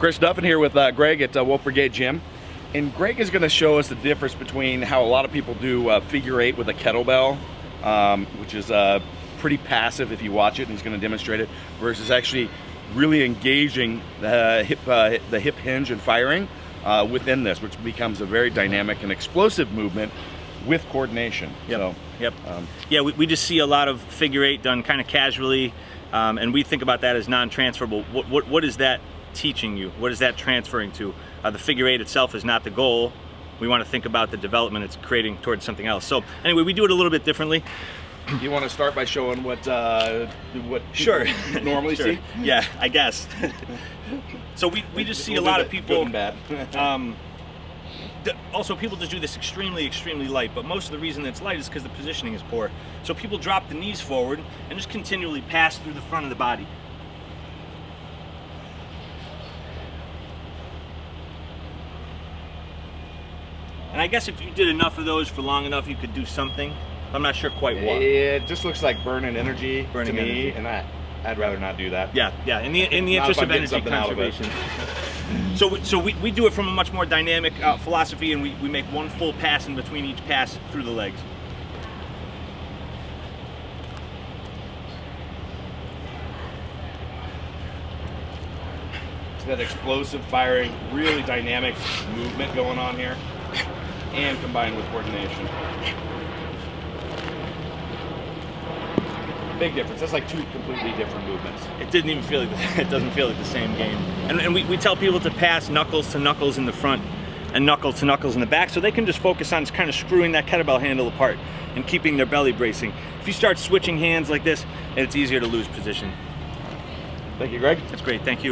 Chris Duffin here with Greg at Wolf Brigade Gym. And Greg is going to show us the difference between how a lot of people do figure eight with a kettlebell, which is pretty passive if you watch it, and he's going to demonstrate it, versus actually really engaging the hip hinge and firing within this, which becomes a very dynamic and explosive movement with coordination. Yep. So, yep. Yeah, we just see a lot of figure eight done kind of casually, and we think about that as non-transferable. What is that teaching you? What is that transferring to? The figure eight itself is not the goal. We want to think about the development it's creating towards something else. So anyway, we do it a little bit differently. You want to start by showing what Sure. normally Sure. see? Yeah, I guess. So we just see a lot of people. Good and bad. Also, people just do this extremely light, but most of the reason it's light is because the positioning is poor. So people drop the knees forward and just continually pass through the front of the body. And I guess if you did enough of those for long enough, you could do something. I'm not sure quite what. It just looks like burning energy to me, energy. and I'd rather not do that. Yeah, in the interest of energy conservation. So we do it from a much more dynamic philosophy, and we make one full pass in between each pass through the legs. So that explosive firing, really dynamic movement going on here, and combined with coordination. Big difference. That's like two completely different movements. It didn't even feel like it doesn't feel like the same game. And we tell people to pass knuckles to knuckles in the front and knuckles to knuckles in the back, so they can just focus on kind of screwing that kettlebell handle apart and keeping their belly bracing. If you start switching hands like this, it's easier to lose position. Thank you, Greg. That's great. Thank you.